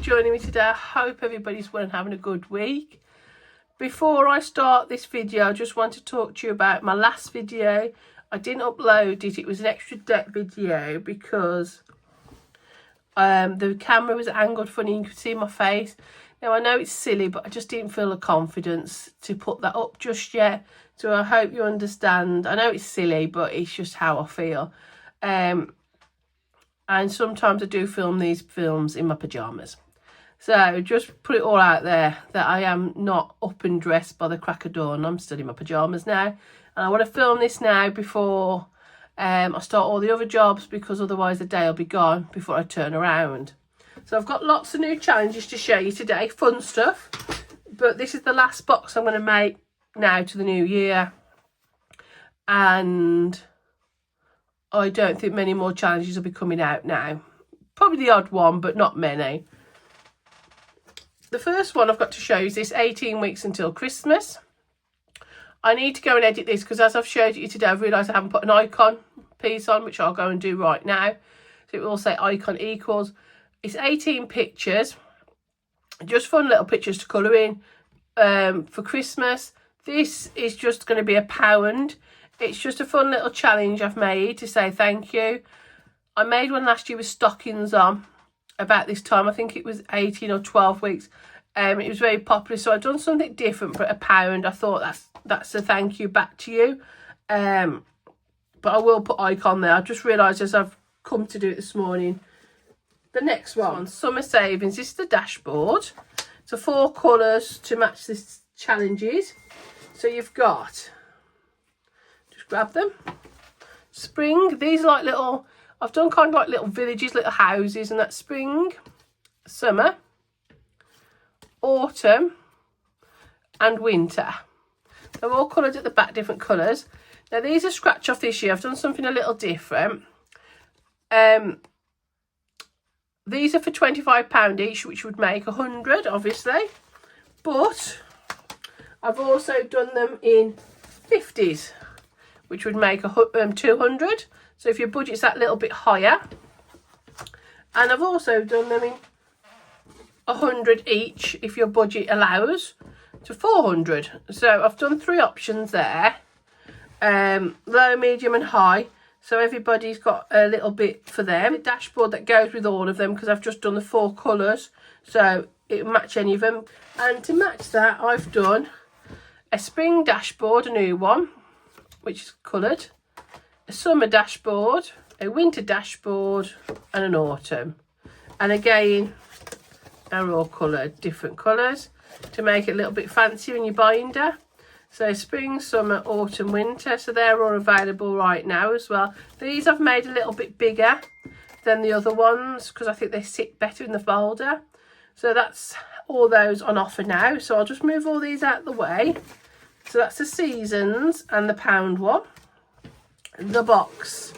joining me today. I hope everybody's well and having a good week. Before I start this video, I just want to talk to you about my last video. I didn't upload it. It was an extra deck video because the camera was angled funny. You could see my face. Now, I know it's silly, but I just didn't feel the confidence to put that up just yet. So I hope you understand. I know it's silly, but it's just how I feel. And sometimes I do film these films in my pyjamas. So just put it all out there that I am not up and dressed by the crack of dawn. I'm still in my pyjamas now. And I want to film this now before I start all the other jobs, because otherwise the day will be gone before I turn around. So I've got lots of new challenges to show you today, fun stuff. But this is the last box I'm going to make now to the new year. And I don't think many more challenges will be coming out now. Probably the odd one, but not many. The first one I've got to show you is this 18 weeks until Christmas. I need to go and edit this because as I've showed you today, I've realised I haven't put an icon piece on, which I'll go and do right now. So it will say icon equals. It's 18 pictures, just fun little pictures to colour in for Christmas. This is just going to be £1. It's just a fun little challenge I've made to say thank you. I made one last year with stockings on about this time. I think it was 18 or 12 weeks. It was very popular, so I've done something different for £1. I thought that's a thank you back to you. But I will put icon there. I just realised as I've come to do it this morning. The next one, Summer Savings. This is the dashboard. So 4 colours to match this challenges. So you've got, just grab them. Spring. These are like little, I've done kind of like little villages, little houses, and that's spring, summer, autumn, and winter. They're all coloured at the back, different colours. Now these are scratch off this year. I've done something a little different. These are for £25 each, which would make 100, obviously. But I've also done them in 50s, which would make 200. So if your budget's that little bit higher. And I've also done them in 100 each, if your budget allows, to 400. So I've done 3 options there. Low, medium and high. So everybody's got a little bit for them. The dashboard that goes with all of them, because I've just done the 4 colours. So it will match any of them. And to match that, I've done a spring dashboard, a new one, which is coloured. A summer dashboard, a winter dashboard, and an autumn. And again, they're all coloured, different colours, to make it a little bit fancier in your binder. So spring, summer, autumn, winter. So they're all available right now as well. These I've made a little bit bigger than the other ones because I think they sit better in the folder. So that's all those on offer now. So I'll just move all these out of the way. So that's the seasons and the £1 one. The box.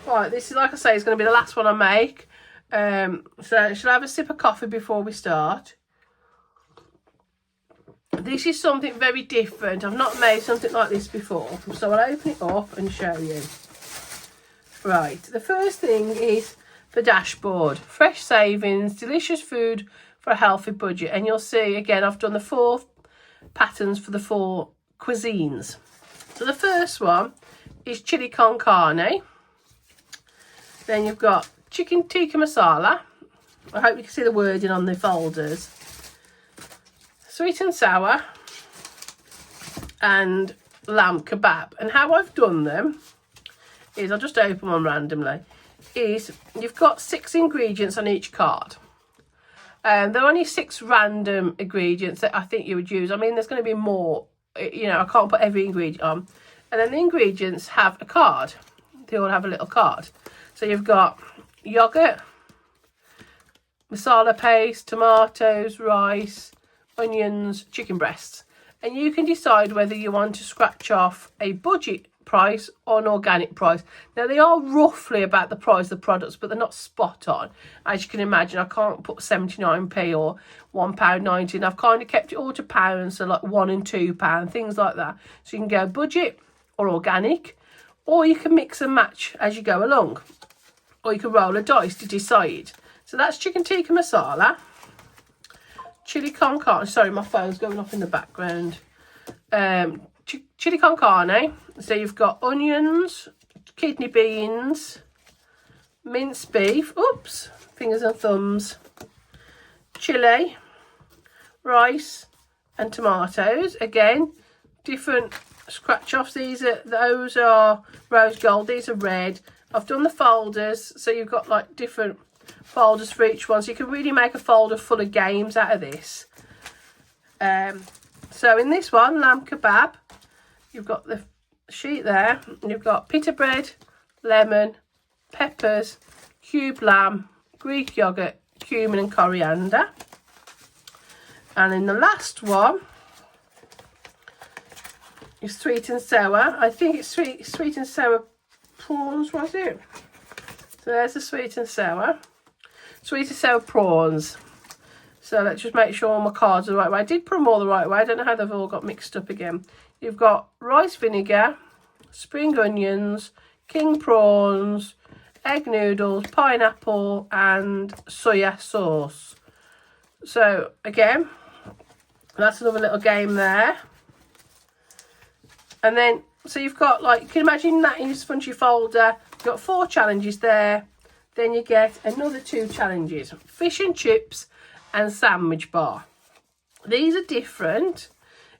Right, this is, like I say, is going to be the last one I make. So shall I have a sip of coffee before we start? This is something very different. I've not made something like this before. So I'll open it up and show you. Right, the first thing is the dashboard. Fresh savings, delicious food for a healthy budget. And you'll see, again, I've done the 4 patterns for the 4 cuisines. So the first one is chili con carne. Then you've got chicken tikka masala. I hope you can see the wording on the folders. Sweet and sour, and lamb kebab. And how I've done them is, I'll just open one randomly, is you've got 6 ingredients on each card. There are only 6 random ingredients that I think you would use. I mean, there's going to be more, you know, I can't put every ingredient on. And then the ingredients have a card. They all have a little card. So you've got yogurt, masala paste, tomatoes, rice, onions, chicken breasts. And you can decide whether you want to scratch off a budget price or an organic price. Now, they are roughly about the price of the products, but they're not spot on. As you can imagine, I can't put 79p or £1.90, and I've kind of kept it all to pounds, so like £1 and £2, things like that. So you can go budget or organic, or you can mix and match as you go along, or you can roll a dice to decide. So that's chicken tikka masala. chili con carne. Sorry, my phone's going off in the background. Chili con carne. So you've got onions, kidney beans, minced beef. Oops, fingers and thumbs. Chili, rice, and tomatoes. Again, different scratch offs. Those are rose gold. These are red. I've done the folders, so you've got like different folders for each one, so you can really make a folder full of games out of this. So in this one, lamb kebab, you've got the sheet there, and you've got pita bread, lemon, peppers, cubed lamb, Greek yogurt, cumin and coriander. And in the last one is sweet and sour. I think it's sweet and sour prawns, was it? So there's the sweet and sour. Sweet and sour prawns. So let's just make sure all my cards are the right way. I did put them all the right way. I don't know how they've all got mixed up again. You've got rice vinegar, spring onions, king prawns, egg noodles, pineapple and soya sauce. So again, that's another little game there. And then, so you've got like, you can imagine that in your spongy folder. You've got 4 challenges there. Then you get another 2 challenges. Fish and chips and sandwich bar. These are different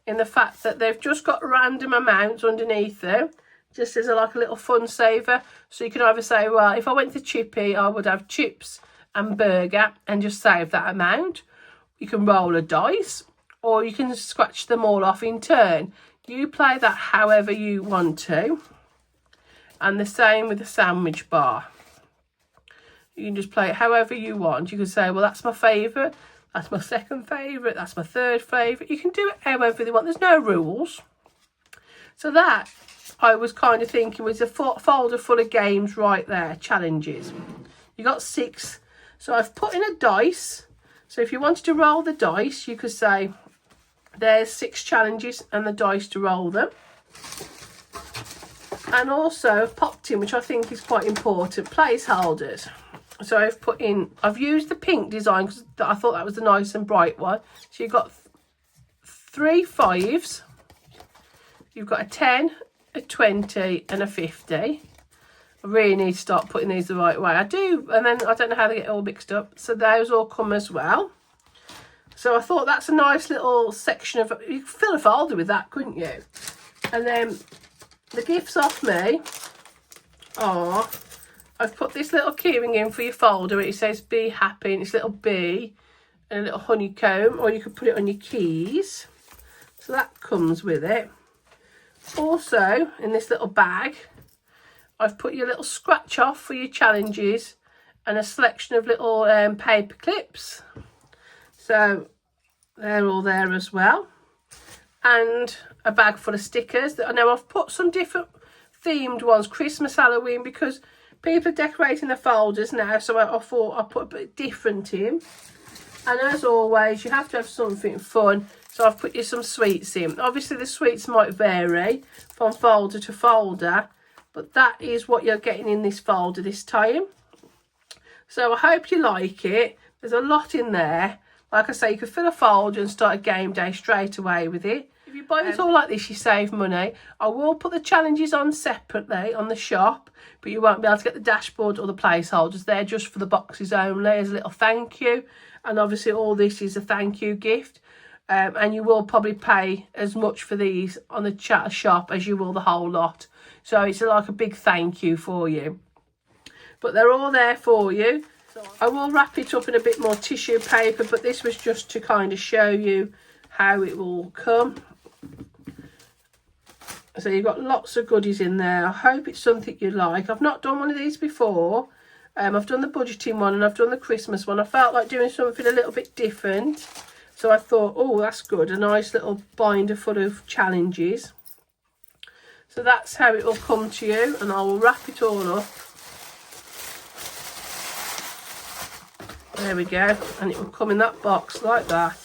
in the fact that they've just got random amounts underneath them. Just as like a little fun saver. So you can either say, well, if I went to Chippy, I would have chips and burger and just save that amount. You can roll a dice, or you can scratch them all off in turn. You play that however you want to. And the same with the sandwich bar. You can just play it however you want. You can say, well, that's my favourite. That's my second favourite. That's my third favourite. You can do it however you want. There's no rules. So that, I was kind of thinking, was a folder full of games right there. Challenges. You got 6. So I've put in a dice. So if you wanted to roll the dice, you could say, there's 6 challenges and the dice to roll them. And also I've popped in, which I think is quite important, placeholders. So I've used the pink design because I thought that was the nice and bright one. So you've got 3 5s. You've got a 10, a 20 and a 50. I really need to start putting these the right way. I do, and then I don't know how they get all mixed up. So those all come as well. So I thought that's a nice little section of, you could fill a folder with that, couldn't you? And then the gifts off me are, I've put this little keyring in for your folder. It says be happy, and it's a little bee and a little honeycomb, or you could put it on your keys. So that comes with it. Also, in this little bag, I've put your little scratch off for your challenges and a selection of little paper clips. So they're all there as well. And a bag full of stickers. I know I've put some different themed ones, Christmas, Halloween, because people are decorating their folders now. So I thought I'd put a bit different in. And as always, you have to have something fun. So I've put you some sweets in. Obviously, the sweets might vary from folder to folder. But that is what you're getting in this folder this time. So I hope you like it. There's a lot in there. Like I say, you could fill a folder and start a game day straight away with it. If you buy it all like this, you save money. I will put the challenges on separately on the shop, but you won't be able to get the dashboard or the placeholders. They're just for the boxes only as a little thank you. And obviously all this is a thank you gift. And you will probably pay as much for these on the chat shop as you will the whole lot. So it's like a big thank you for you. But they're all there for you. I will wrap it up in a bit more tissue paper, but this was just to kind of show you how it will come. So you've got lots of goodies in there. I hope it's something you like. I've not done one of these before. I've done the budgeting one and I've done the Christmas one. I felt like doing something a little bit different. So I thought, oh, that's good. A nice little binder full of challenges. So that's how it will come to you. And I will wrap it all up. There we go. And it will come in that box like that.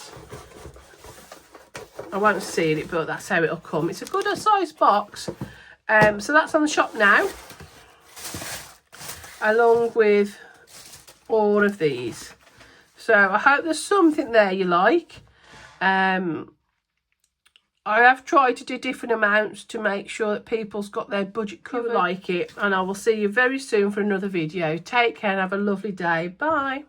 I won't seal it, but that's how it'll come. It's a good size box. So that's on the shop now. Along with all of these. So I hope there's something there you like. I have tried to do different amounts to make sure that people's got their budget covered like it. And I will see you very soon for another video. Take care and have a lovely day. Bye.